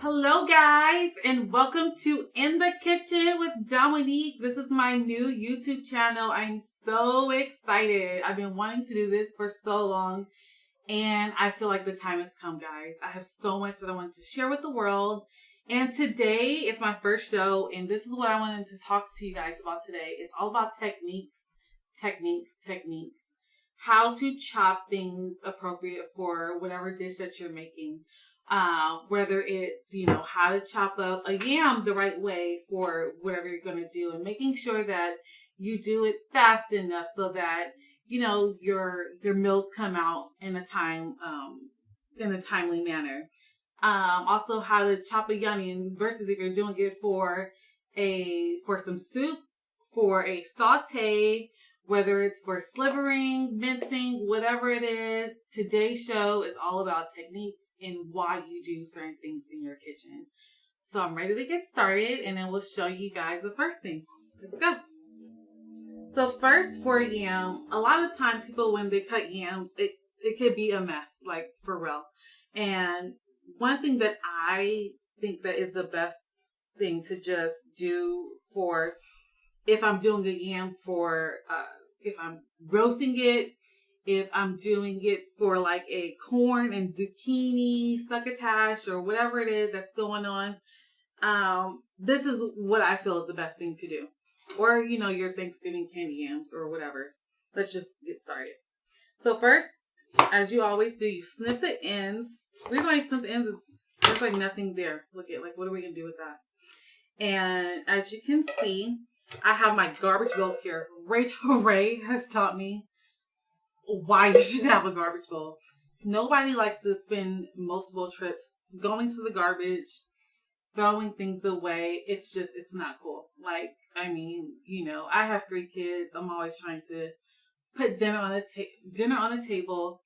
Hello guys, and welcome to In the Kitchen with Dominique. This is my new YouTube channel. I'm so excited. I've been wanting to do this for so long, and I feel like the time has come, guys. I have so much that I want to share with the world, and today is my first show, and this is what I wanted to talk to you guys about today. It's all about techniques. How to chop things appropriate for whatever dish that you're making. Whether it's, how to chop up a yam the right way for whatever you're going to do, and making sure that you do it fast enough so that, your meals come out in a timely manner. Also how to chop a onion versus if you're doing it for some soup, for a saute, whether it's for slivering, mincing, whatever it is. Today's show is all about techniques and why you do certain things in your kitchen. So I'm ready to get started, and then we'll show you guys the first thing. Let's go. So first, for a yam, a lot of times people, when they cut yams, it could be a mess, like for real. And one thing that I think that is the best thing to just do for, if I'm doing a yam for, if I'm roasting it, if I'm doing it for like a corn and zucchini succotash or whatever it is that's going on, this is what I feel is the best thing to do. Or, your Thanksgiving candy yams or whatever. Let's just get started. So first, as you always do, you snip the ends. The reason why you snip the ends is there's like nothing there. Look at, what are we going to do with that? And as you can see, I have my garbage bowl here. Rachel Ray has taught me why you should have a garbage bowl. Nobody likes to spend multiple trips going to the garbage, throwing things away. It's not cool. I have 3 kids. I'm always trying to put dinner on a table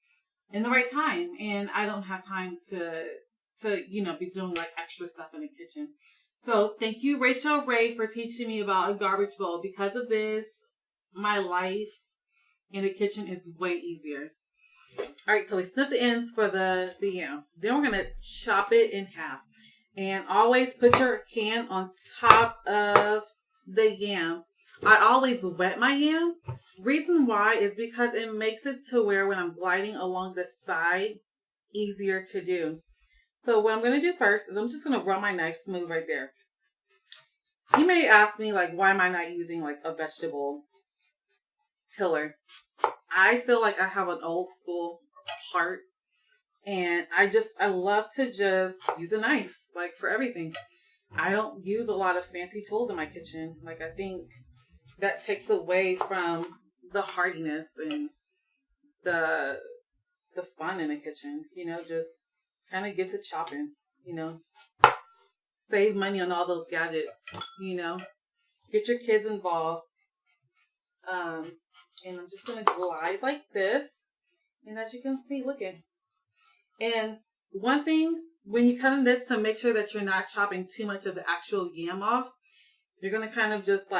in the right time, and I don't have time to be doing like extra stuff in the kitchen. So thank you, Rachel Ray, for teaching me about a garbage bowl. Because of this, my life in the kitchen is way easier. All right, so we snip the ends for the yam. Then we're going to chop it in half. And always put your hand on top of the yam. I always wet my yam. Reason why is because it makes it to where when I'm gliding along the side, easier to do. So what I'm going to do first is I'm just going to run my knife smooth right there. You may ask me, why am I not using, a vegetable tiller? I feel like I have an old school heart, and I love to just use a knife, for everything. I don't use a lot of fancy tools in my kitchen. I think that takes away from the hardiness and the fun in the kitchen, just kind of get to chopping, save money on all those gadgets, get your kids involved. And I'm just going to glide like this. And as you can see, look at. And one thing, when you cut in this, to make sure that you're not chopping too much of the actual yam off, you're going to kind of just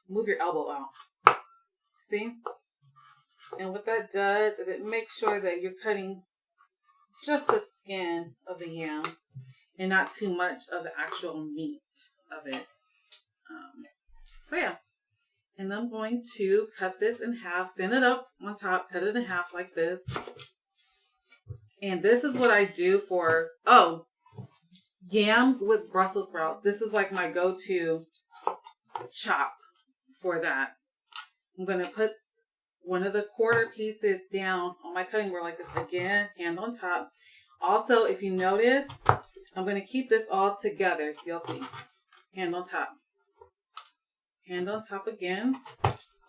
move your elbow out. See? And what that does is it makes sure that you're cutting just the skin of the yam and not too much of the actual meat of it. So yeah. And I'm going to cut this in half, stand it up on top, cut it in half like this. And this is what I do for, yams with Brussels sprouts. This is my go-to chop for that. I'm going to put one of the quarter pieces down on my cutting board like this again, hand on top. Also, if you notice, I'm going to keep this all together. You'll see. Hand on top. Hand on top again.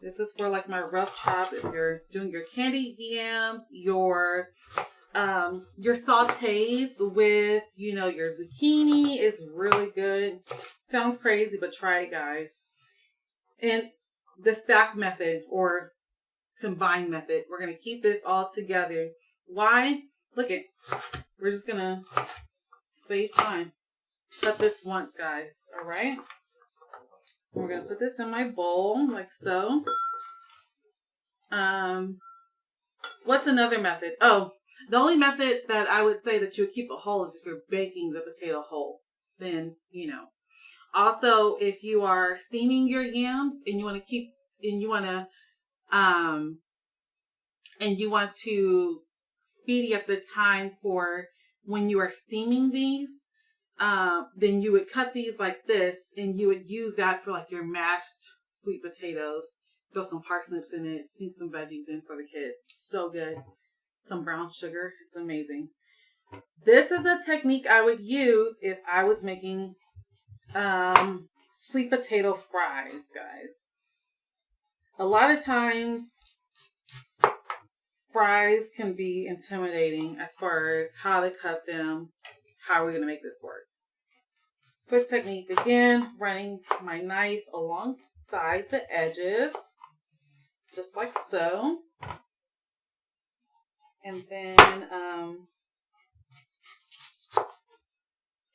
This is for my rough chop. If you're doing your candy yams, your sautés with, your zucchini is really good. Sounds crazy, but try it, guys. And the stack method or combined method, we're going to keep this all together. Why? Look it. We're just going to save time. Cut this once, guys. All right? We're going to put this in my bowl like so. What's another method? Oh, the only method that I would say that you would keep it whole is if you're baking the potato whole. then, Also, if you are steaming your yams and you want to speedy up the time for when you are steaming these, then you would cut these like this, and you would use that for like your mashed sweet potatoes. Throw some parsnips in it, sink some veggies in for the kids. So good. Some brown sugar. It's amazing. This is a technique I would use if I was making sweet potato fries, guys. A lot of times fries can be intimidating as far as how to cut them. How are we going to make this work? Quick technique again, running my knife alongside the edges, just like so. And then,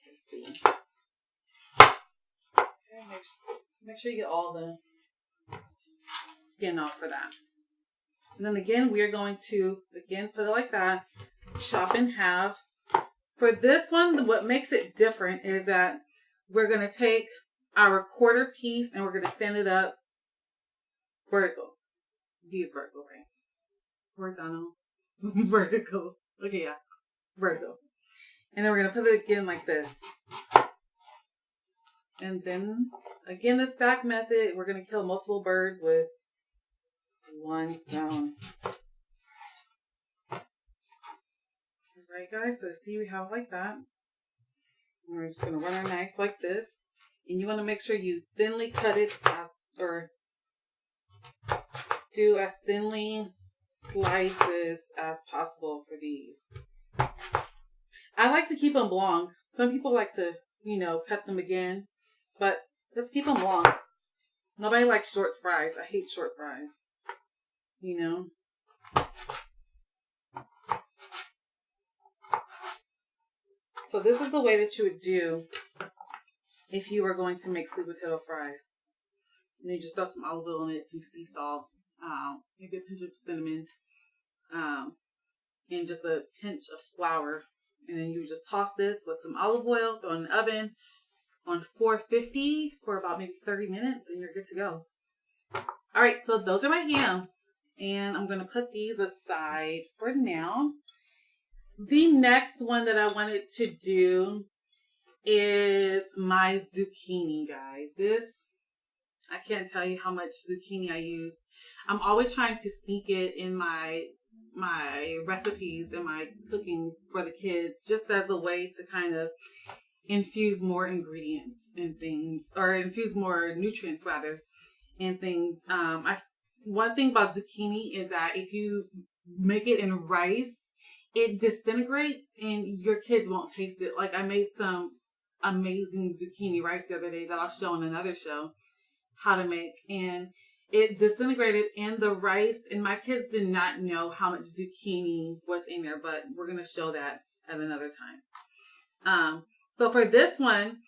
let's see. Okay, make sure you get all the skin off for that. And then again, we are going to, put it like that, chop in half. For this one, what makes it different is that we're going to take our quarter piece and we're going to stand it up vertical. These vertical, right? Horizontal. Vertical. Okay, yeah. Vertical. And then we're going to put it again like this. And then, again, the stack method, we're going to kill multiple birds with one stone. Alright, guys, so see, we have it like that. And we're just going to run our knife like this. And you want to make sure you thinly cut it do as thinly slices as possible for these. I like to keep them long. Some people like to, cut them again. But let's keep them long. Nobody likes short fries. I hate short fries. So this is the way that you would do if you were going to make sweet potato fries. And you just throw some olive oil in it, some sea salt, maybe a pinch of cinnamon, and just a pinch of flour. And then you just toss this with some olive oil, throw it in the oven on 450 for about maybe 30 minutes, and you're good to go. All right, so those are my yams, and I'm going to put these aside for now. The next one that I wanted to do is my zucchini, guys. I can't tell you how much zucchini I use. I'm always trying to sneak it in my recipes and my cooking for the kids, just as a way to kind of infuse more ingredients and things, or infuse more nutrients rather in things. One thing about zucchini is that if you make it in rice, it disintegrates and your kids won't taste it. Like, I made some amazing zucchini rice the other day that I'll show in another show how to make, and it disintegrated in the rice, and my kids did not know how much zucchini was in there, but we're going to show that at another time. So for this one,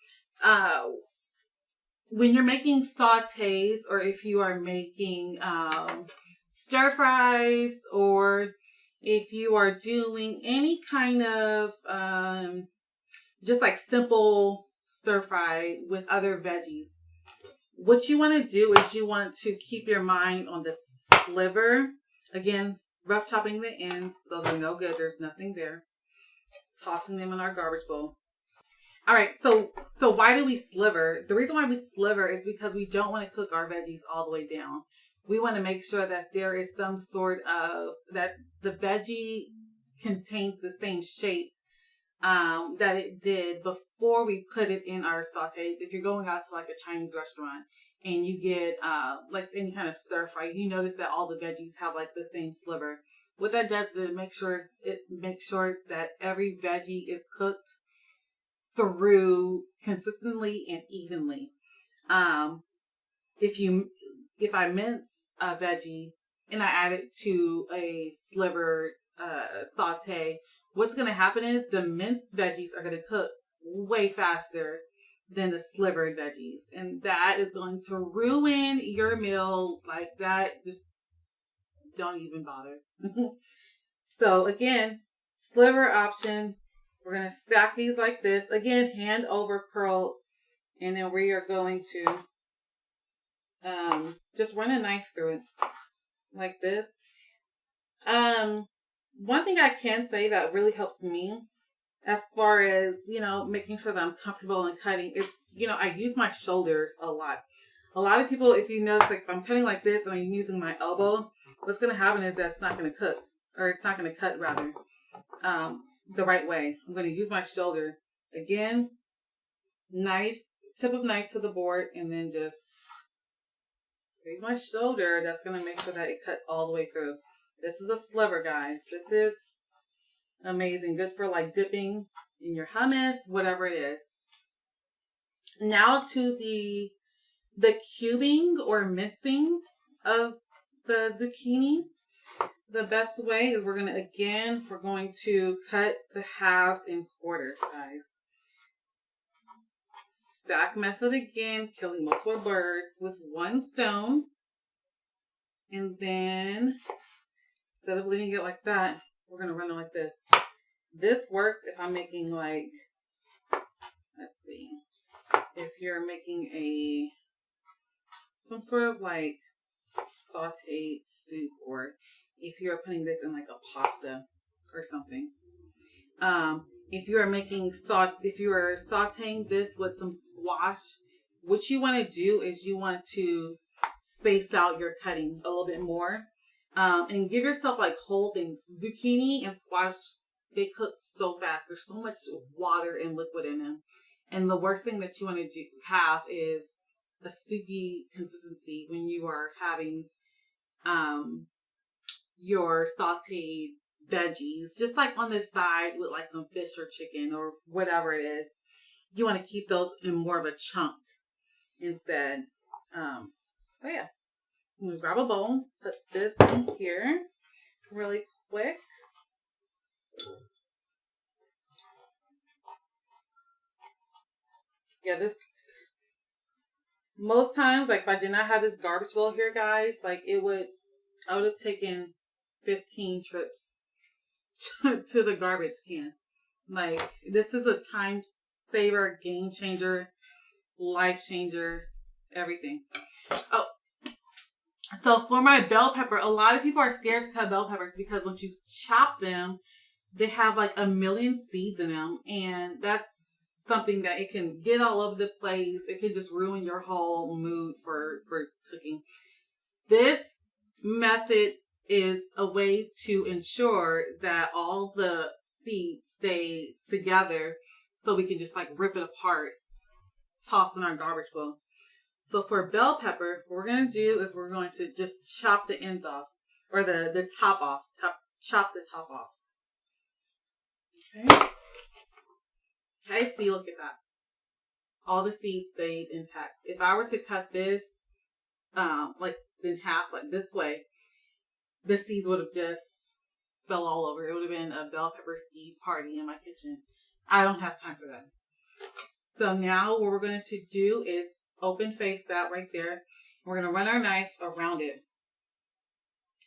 when you're making sautés, or if you are making stir fries, or if you are doing any kind of just like simple stir fry with other veggies, what you want to do is you want to keep your mind on the sliver. Again, rough chopping the ends. Those are no good. There's nothing there. Tossing them in our garbage bowl. All right, so why do we sliver? The reason why we sliver is because we don't want to cook our veggies all the way down. We want to make sure that there is some sort of, that the veggie contains the same shape that it did before we put it in our sautés. If you're going out to like a Chinese restaurant and you get like any kind of stir fry, you notice that all the veggies have like the same sliver. What that does is it makes sure that every veggie is cooked through consistently and evenly. If I mince a veggie and I add it to a sliver saute, what's going to happen is the minced veggies are going to cook way faster than the slivered veggies. And that is going to ruin your meal like that. Just don't even bother. So again, sliver option We're going to stack these like this. Again, hand over curl. And then we are going to just run a knife through it like this. One thing I can say that really helps me as far as, making sure that I'm comfortable in cutting is, I use my shoulders a lot. A lot of people, if you notice, like if I'm cutting like this and I'm using my elbow, what's going to happen is that it's not going to cook, or it's not going to cut rather, the right way. I'm going to use my shoulder. Again, tip of knife to the board, and then just squeeze my shoulder. That's going to make sure that it cuts all the way through. This is a sliver, guys. This is amazing. Good for like dipping in your hummus, whatever it is. Now to the cubing or mincing of the zucchini. The best way is we're going to cut the halves in quarters, guys. Stack method again, killing multiple birds with one stone. And then, instead of leaving it like that, we're going to run it like this. This works if I'm making like, let's see, if you're making some sort of like sauteed soup, or if you're putting this in like a pasta or something. If you are sauteing this with some squash, what you want to do is you want to space out your cutting a little bit more, and give yourself like whole things. Zucchini and squash, they cook so fast. There's so much water and liquid in them. And the worst thing that you want to have is a soupy consistency when you are having your sauteed veggies, just like on the side with like some fish or chicken or whatever it is. You want to keep those in more of a chunk instead. So yeah, I'm gonna grab a bowl, put this in here really quick. Yeah, most times, like if I did not have this garbage bowl here, guys, like I would have taken 15 trips to the garbage can. Like, this is a time saver, game changer, life changer, everything. Oh, so for my bell pepper, a lot of people are scared to cut bell peppers because once you chop them, they have like a million seeds in them, and that's something that it can get all over the place. It can just ruin your whole mood for cooking. This method is a way to ensure that all the seeds stay together, so we can just like rip it apart, toss in our garbage bowl. So for bell pepper, what we're going to do is we're going to just chop the ends off, or the top off. Chop the top off. Okay, see, look at that. All the seeds stayed intact. If I were to cut this like in half, like this way, the seeds would have just fell all over. It would have been a bell pepper seed party in my kitchen. I don't have time for that. So now what we're going to do is open face that right there. We're going to run our knife around it,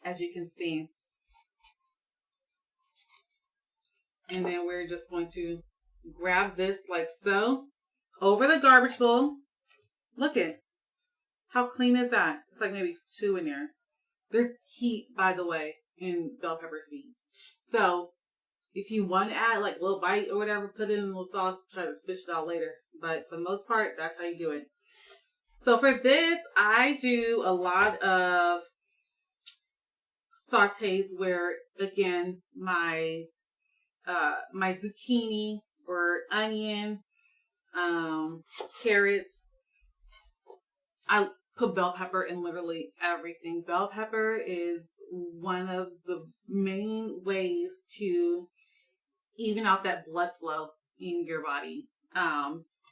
as you can see. And then we're just going to grab this like so over the garbage bowl. Look at how clean is that? It's like maybe 2 in there. There's heat, by the way, in bell pepper seeds. So if you want to add like a little bite or whatever, put it in a little sauce, try to fish it out later. But for the most part, that's how you do it. So for this, I do a lot of sautés where, again, my zucchini or onion, carrots, I put bell pepper in literally everything. Bell pepper is one of the main ways to even out that blood flow in your body.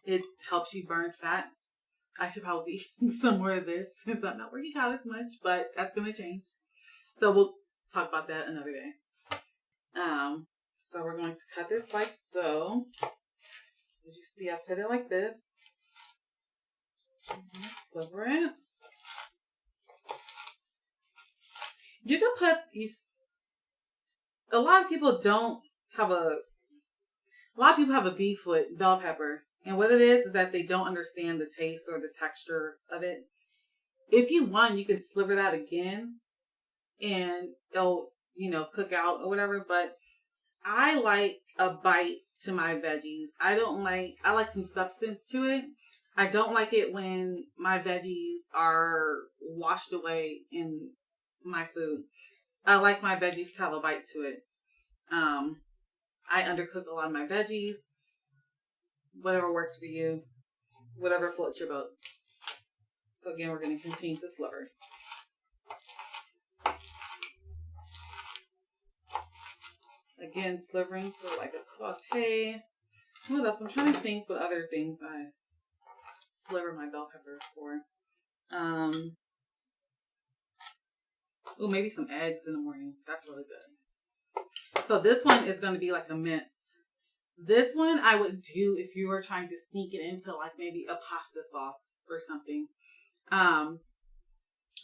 It helps you burn fat. I should probably be some more of this since I'm not working out as much, but that's going to change. So we'll talk about that another day. So we're going to cut this like so. As you see, I put it like this. Sliver it. You can put, a lot of people don't have A lot of people have a beef with bell pepper. And what it is that they don't understand the taste or the texture of it. If you want, you can sliver that again and it'll, cook out or whatever. But I like a bite to my veggies. I like some substance to it. I don't like it when my veggies are washed away in my food. I like my veggies to have a bite to it. I undercook a lot of my veggies. Whatever works for you. Whatever floats your boat. So again, we're going to continue to sliver. Again, slivering for like a saute. What else? I'm trying to think what other things I sliver my bell pepper for. Oh, maybe some eggs in the morning. That's really good. So this one is going to be like a mince. This one I would do if you were trying to sneak it into like maybe a pasta sauce or something.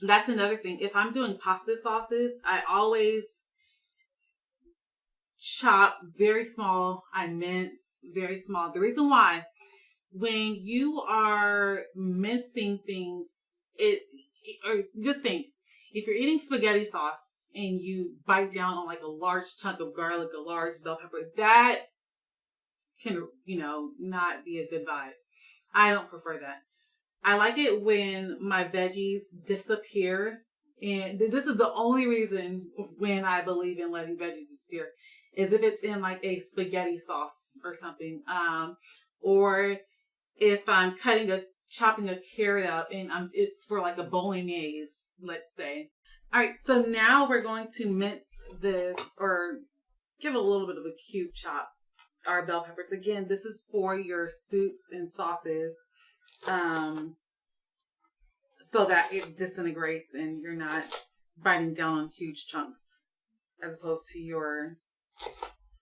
That's another thing. If I'm doing pasta sauces, I always chop very small. I mince very small. The reason why, when you are mincing things, or just think, if you're eating spaghetti sauce and you bite down on like a large chunk of garlic, a large bell pepper, that can, not be a good vibe. I don't prefer that. I like it when my veggies disappear. And this is the only reason when I believe in letting veggies disappear is if it's in like a spaghetti sauce or something. Or if I'm chopping a carrot up and it's for like a bolognese, let's say. All right, so now we're going to mince this or give a little bit of a cube chop, our bell peppers. Again, this is for your soups and sauces, so that it disintegrates and you're not biting down on huge chunks as opposed to your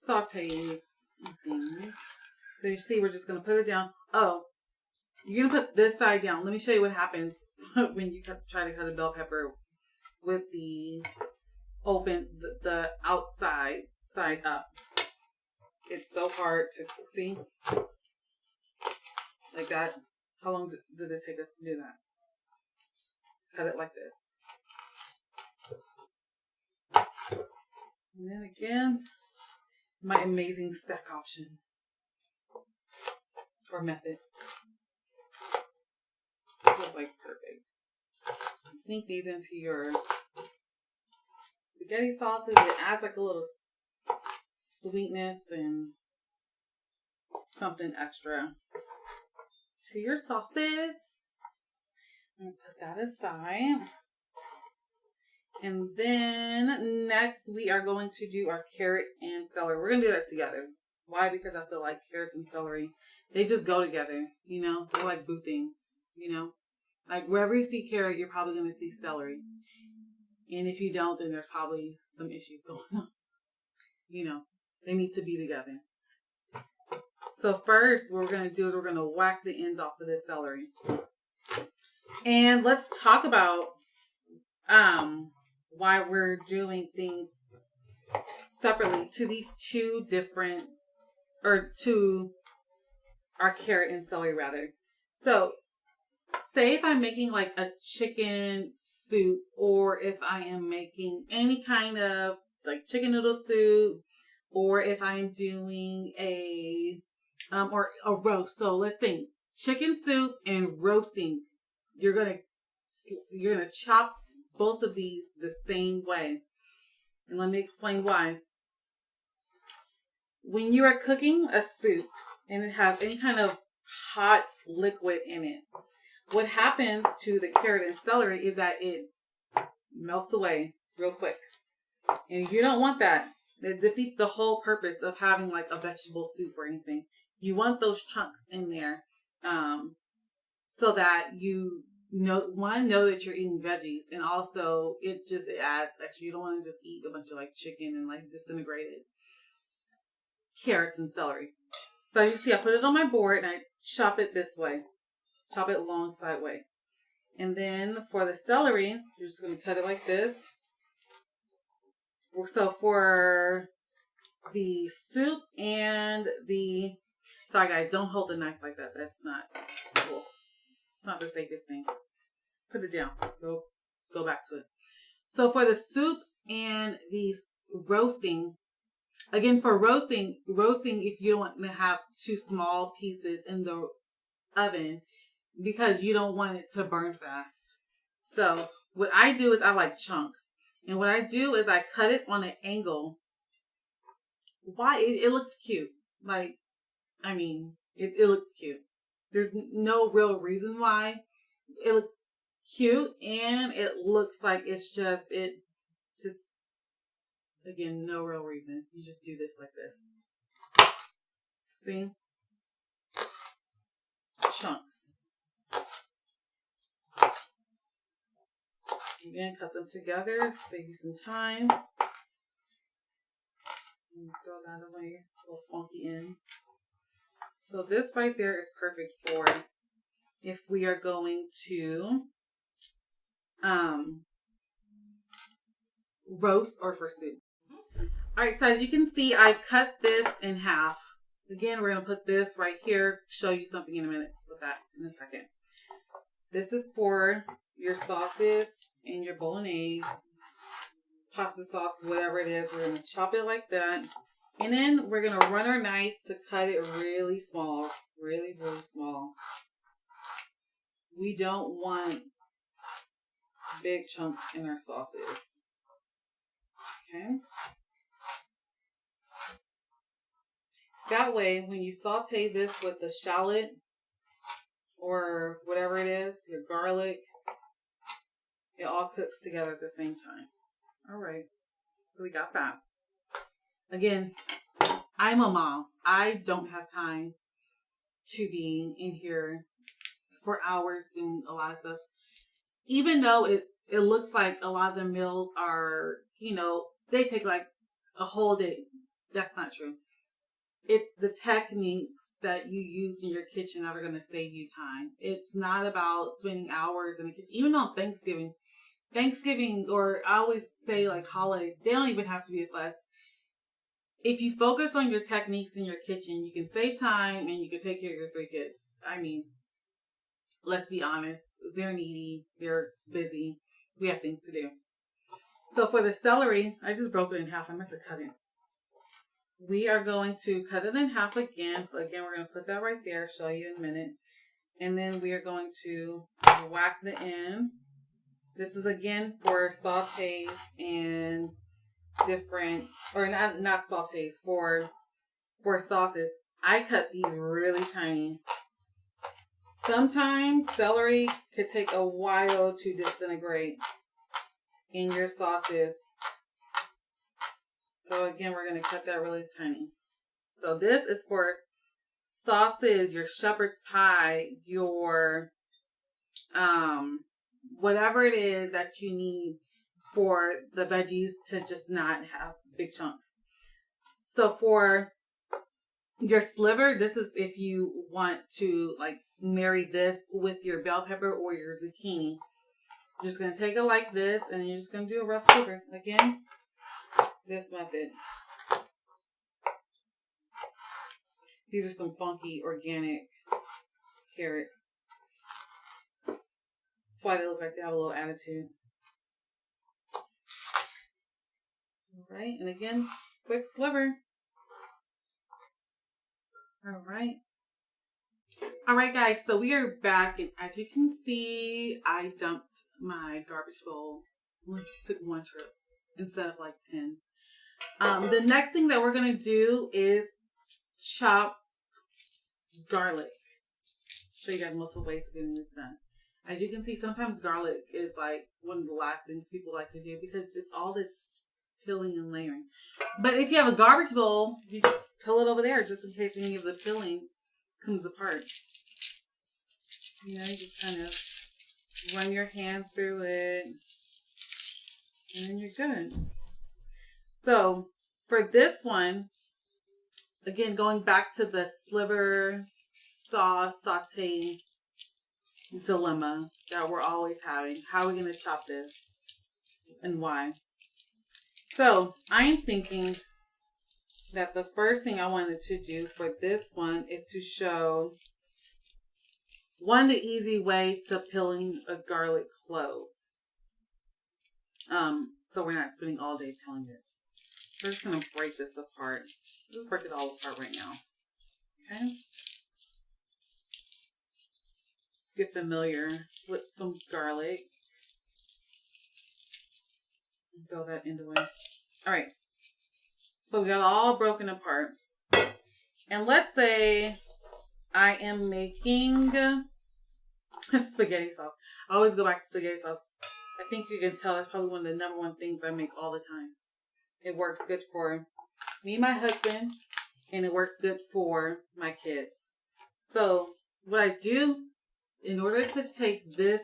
sautés and things. So you see, we're just going to put it down. Oh, you're going to put this side down. Let me show you what happens when you try to cut a bell pepper with the the outside side up. It's so hard to see. Like that. How long did it take us to do that? Cut it like this. And then again, my amazing stack option or method. This is like perfect. Sneak these into your spaghetti sauces. It adds like a little sweetness and something extra to your sauces. I'm going to put that aside. And then next we are going to do our carrot and celery. We're going to do that together. Why? Because I feel like carrots and celery, they just go together, They're like boo things, Like wherever you see carrot, you're probably going to see celery. And if you don't, then there's probably some issues going on. They need to be together. So first, what we're going to do is we're going to whack the ends off of this celery. And let's talk about why we're doing things separately to these two different, or to our carrot and celery rather. So say if I'm making like a chicken soup, or if I am making any kind of like chicken noodle soup, or if I'm doing or a roast. So let's think chicken soup and roasting. You're gonna chop both of these the same way. And let me explain why. When you are cooking a soup and it has any kind of hot liquid in it, what happens to the carrot and celery is that it melts away real quick. And you don't want that. It defeats the whole purpose of having like a vegetable soup or anything. You want those chunks in there so that you know that you're eating veggies, and also it adds extra. You don't want to just eat a bunch of like chicken and like disintegrated carrots and celery. So you see, I put it on my board and I chop it this way. Chop it long side way. And then for the celery, you're just going to cut it like this. So for the soup and the, sorry guys, don't hold the knife like that. That's not cool. It's not the safest thing. Put it down. Go back to it. So for the soups and the roasting, again, for roasting, if you don't want to have two small pieces in the oven because you don't want it to burn fast. So what I do is I like chunks. And what I do is I cut it on an angle. Why? It looks cute. Like, I mean, it looks cute. There's no real reason why. It looks cute and it looks like it's just, again, no real reason. You just do this like this. See? Chunks. Again, cut them together, save you some time. And throw that away, little funky ends. So this right there is perfect for if we are going to roast or for soup. Alright, so as you can see, I cut this in half. Again, we're going to put this right here, show you something in a minute with that in a second. This is for your sauces and your bolognese, pasta sauce, whatever it is. We're going to chop it like that. And then we're going to run our knife to cut it really small. Really, really small. We don't want big chunks in our sauces. Okay? That way, when you saute this with the shallot or whatever it is, your garlic, it all cooks together at the same time. All right. So we got that. Again, I'm a mom. I don't have time to be in here for hours doing a lot of stuff. Even though it looks like a lot of the meals are, you know, they take like a whole day. That's not true. It's the techniques that you use in your kitchen that are going to save you time. It's not about spending hours in the kitchen. Even on Thanksgiving, or I always say like holidays, they don't even have to be a fuss. If you focus on your techniques in your kitchen, you can save time and you can take care of your 3 kids. I mean, let's be honest. They're needy. They're busy. We have things to do. So for the celery, I just broke it in half. I meant to cut it. We are going to cut it in half again. But again, we're going to put that right there. Show you in a minute. And then we are going to whack the end. This is again for sautés and different, or not sautés, for sauces. I cut these really tiny. Sometimes celery could take a while to disintegrate in your sauces. So again, we're going to cut that really tiny. So this is for sauces, your shepherd's pie, your whatever it is that you need for the veggies to just not have big chunks. So for your sliver, this is if you want to like marry this with your bell pepper or your zucchini. You're just going to take it like this and you're just going to do a rough sliver. Again, this method. These are some funky organic carrots. That's why they look like they have a little attitude. Alright, and again, quick sliver. Alright. Alright guys, so we are back, and as you can see, I dumped my garbage bowl. Took 1 trip instead of like 10. The next thing that we're going to do is chop garlic. Show you guys multiple ways of getting this done. As you can see, sometimes garlic is like one of the last things people like to do because it's all this peeling and layering. But if you have a garbage bowl, you just peel it over there just in case any of the peeling comes apart. You know, you just kind of run your hand through it and then you're good. So for this one, again, going back to the sliver sauce saute dilemma that we're always having. How are we going to chop this and why? So I'm thinking that the first thing I wanted to do for this one is to show the easy way to peeling a garlic clove. So we're not spending all day peeling it. We're just gonna break this apart. Just break it all apart right now. Okay. Let's get familiar with some garlic. Throw that into it. All right. So we got it all broken apart. And let's say I am making spaghetti sauce. I always go back to spaghetti sauce. I think you can tell that's probably one of the number one things I make all the time. It works good for me and my husband, and it works good for my kids. So what I do in order to take the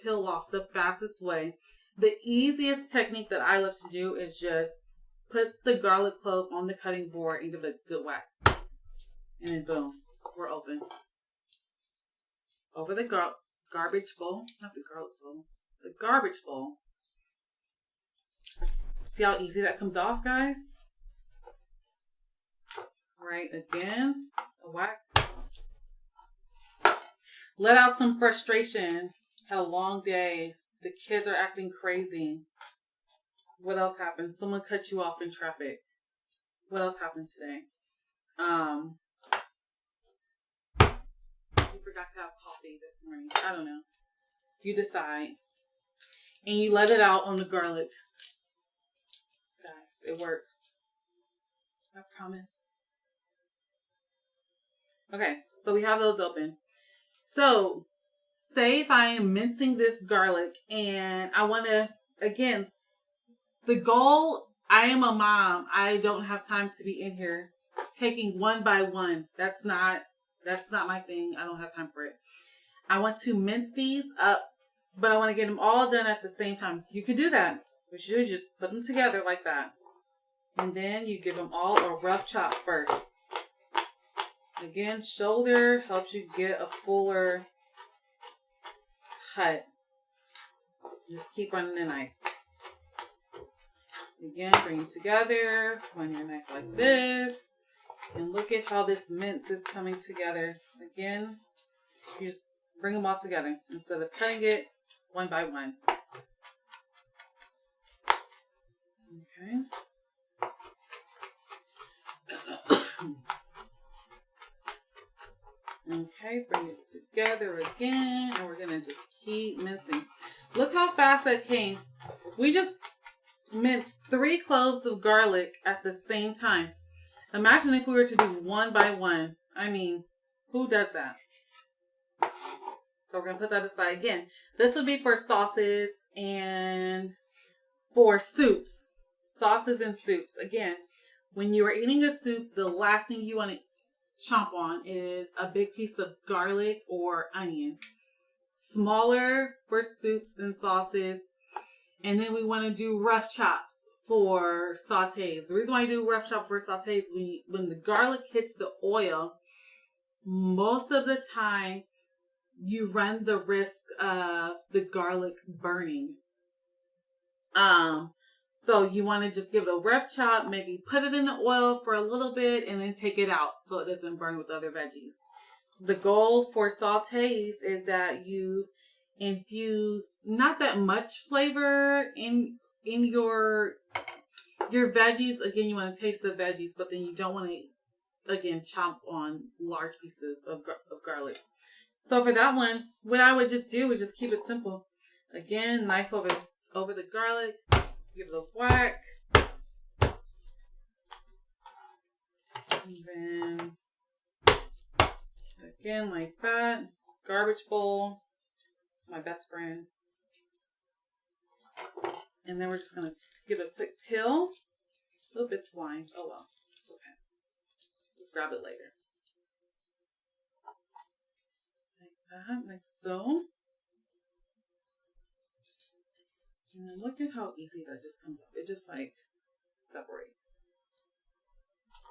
peel off the fastest way, the easiest technique that I love to do is just put the garlic clove on the cutting board and give it a good whack. And then boom, we're open. Over the garbage bowl, not the garlic bowl, the garbage bowl. See how easy that comes off, guys? Right, again, a whack. Let out some frustration. Had a long day. The kids are acting crazy. What else happened? Someone cut you off in traffic. What else happened today? You forgot to have coffee this morning. I don't know. You decide. And you let it out on the garlic. Guys, it works. I promise. Okay, so we have those open. So, say if I am mincing this garlic and I want to, again, the goal, I am a mom. I don't have time to be in here taking one by one. That's not my thing. I don't have time for it. I want to mince these up, but I want to get them all done at the same time. You can do that. But you just put them together like that. And then you give them all a rough chop first. Again, shoulder helps you get a fuller cut. Just keep running the knife. Again, bring it together. Run your knife like this. And look at how this mince is coming together. Again, you just bring them all together instead of cutting it one by one. Okay. Okay, bring it together again, and we're gonna just keep mincing. Look how fast that came. We just minced 3 cloves of garlic at the same time. Imagine if we were to do one by one. I mean, who does that? So we're gonna put that aside again. This would be for sauces and for soups. Sauces and soups. Again, when you are eating a soup, the last thing you want to chomp on is a big piece of garlic or onion. Smaller for soups and sauces. And then we want to do rough chops for sautés. The reason why I do rough chops for sautés is when the garlic hits the oil, most of the time you run the risk of the garlic burning. So you want to just give it a rough chop, maybe put it in the oil for a little bit and then take it out so it doesn't burn with other veggies. The goal for sautés is that you infuse not that much flavor in your veggies. Again, you want to taste the veggies, but then you don't want to, again, chomp on large pieces of garlic. So for that one, what I would just do is just keep it simple. Again, knife over the garlic. Give it a whack. And then, again, like that. Garbage bowl. It's my best friend. And then we're just going to give it a quick peel. Oop, it's wine. Oh well. Okay. Just grab it later. Like that, like so. And look at how easy that just comes up. It just like separates.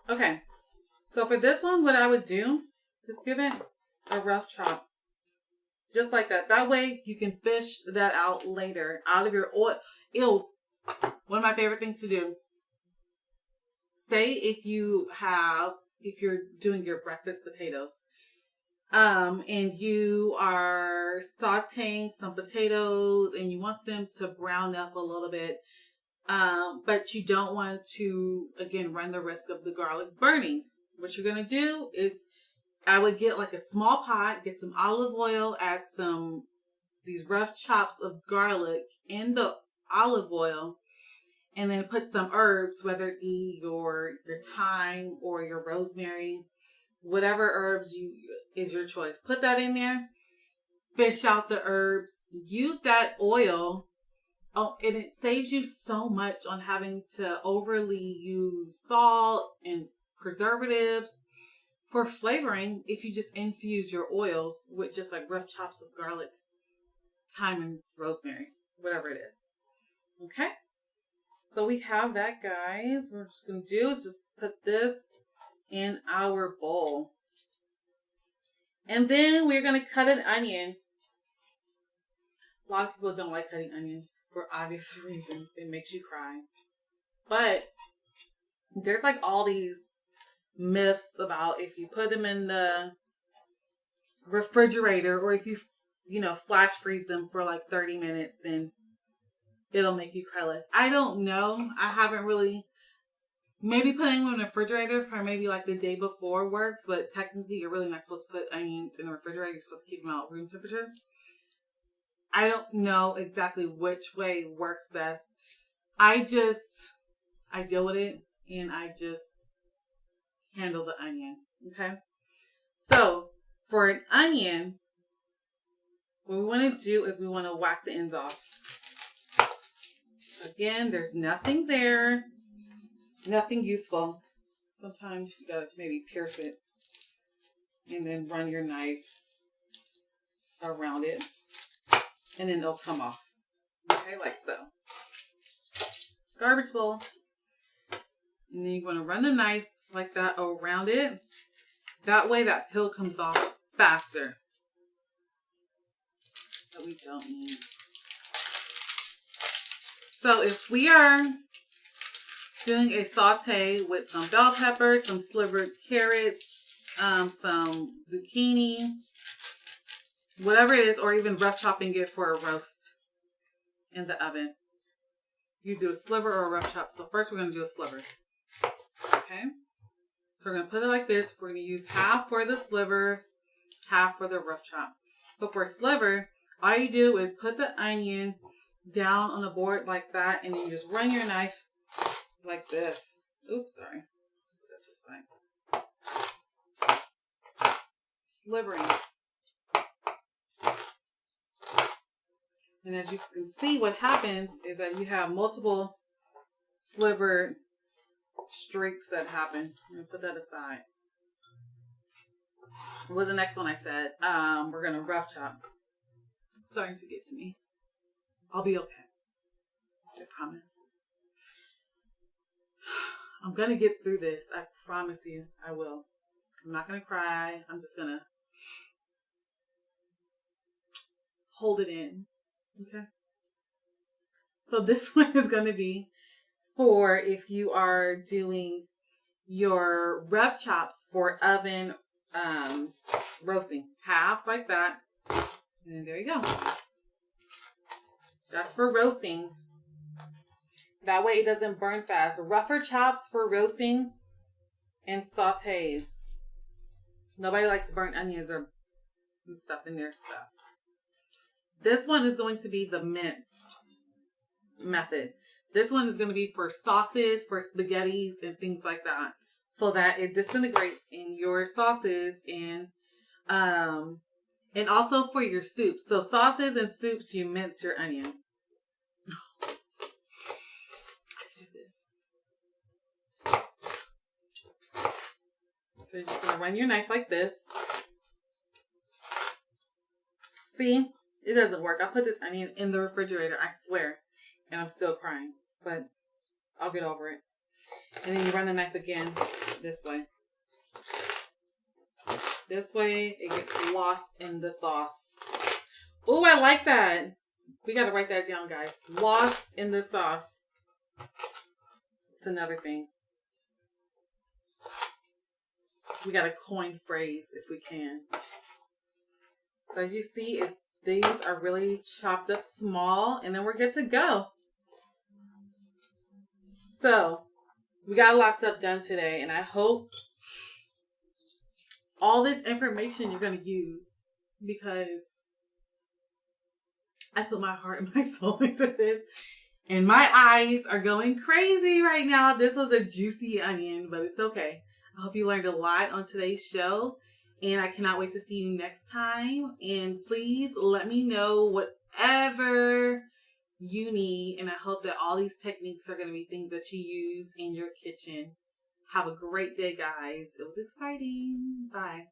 Okay. So for this one, what I would do, just give it a rough chop. Just like that. That way you can fish that out later. Out of your oil. Ew. One of my favorite things to do. say if you're doing your breakfast potatoes, and you are sauteing some potatoes and you want them to brown up a little bit, but you don't want to, again, run the risk of the garlic burning. What you're going to do is, I would get like a small pot, get some olive oil, add these rough chops of garlic in the olive oil, and then put some herbs, whether it be your thyme or your rosemary, whatever herbs is your choice. Put that in there, fish out the herbs, use that oil. Oh, and it saves you so much on having to overly use salt and preservatives for flavoring if you just infuse your oils with just like rough chops of garlic, thyme, and rosemary, whatever it is. Okay? So we have that, guys. What we're just going to do is just put this in our bowl. And then we're going to cut an onion. A lot of people don't like cutting onions for obvious reasons. It makes you cry. But there's like all these myths about if you put them in the refrigerator, or if you flash freeze them for like 30 minutes, then it'll make you cry less. I don't know. I haven't really. Maybe putting them in the refrigerator for maybe like the day before works, but technically you're really not supposed to put onions in the refrigerator. You're supposed to keep them out room temperature. I don't know exactly which way works best. I deal with it, and I just handle the onion. Okay? So for an onion, what we want to do is we want to whack the ends off. Again, there's nothing there. Nothing useful. Sometimes you gotta maybe pierce it and then run your knife around it, and then it'll come off. Okay, like so. Garbage bowl. And then you're gonna run the knife like that around it. That way that peel comes off faster. That we don't need. So if we are doing a saute with some bell peppers, some slivered carrots, some zucchini, whatever it is, or even rough chopping it for a roast in the oven. You do a sliver or a rough chop. So first we're going to do a sliver. Okay? So we're going to put it like this. We're going to use half for the sliver, half for the rough chop. So for a sliver, all you do is put the onion down on a board like that, and then you just run your knife like this. Oops, sorry. Put that to the side. Slivering. And as you can see, what happens is that you have multiple slivered streaks that happen. I'm going to put that aside. What was the next one I said? We're going to rough chop. It's starting to get to me. I'll be okay. I promise. I'm going to get through this. I promise you I will. I'm not going to cry. I'm just going to hold it in. Okay. So this one is going to be for if you are doing your rough chops for oven roasting. Half like that. And there you go. That's for roasting. That way it doesn't burn fast. Rougher chops for roasting and sautés. Nobody likes burnt onions or stuff in their stuff. This one is going to be the mince method. This one is going to be for sauces, for spaghettis, and things like that. So that it disintegrates in your sauces and also for your soups. So sauces and soups, you mince your onion. So you're just going to run your knife like this. See? It doesn't work. I put this onion in the refrigerator, I swear. And I'm still crying. But I'll get over it. And then you run the knife again this way. This way, it gets lost in the sauce. Oh, I like that. We got to write that down, guys. Lost in the sauce. It's another thing. We got to coin phrase if we can. So as you see, these are really chopped up small, and then we're good to go. So we got a lot of stuff done today, and I hope all this information you're going to use, because I put my heart and my soul into this, and my eyes are going crazy right now. This was a juicy onion, but it's okay. I hope you learned a lot on today's show, and I cannot wait to see you next time. And please let me know whatever you need, and I hope that all these techniques are going to be things that you use in your kitchen. Have a great day, guys. It was exciting. Bye.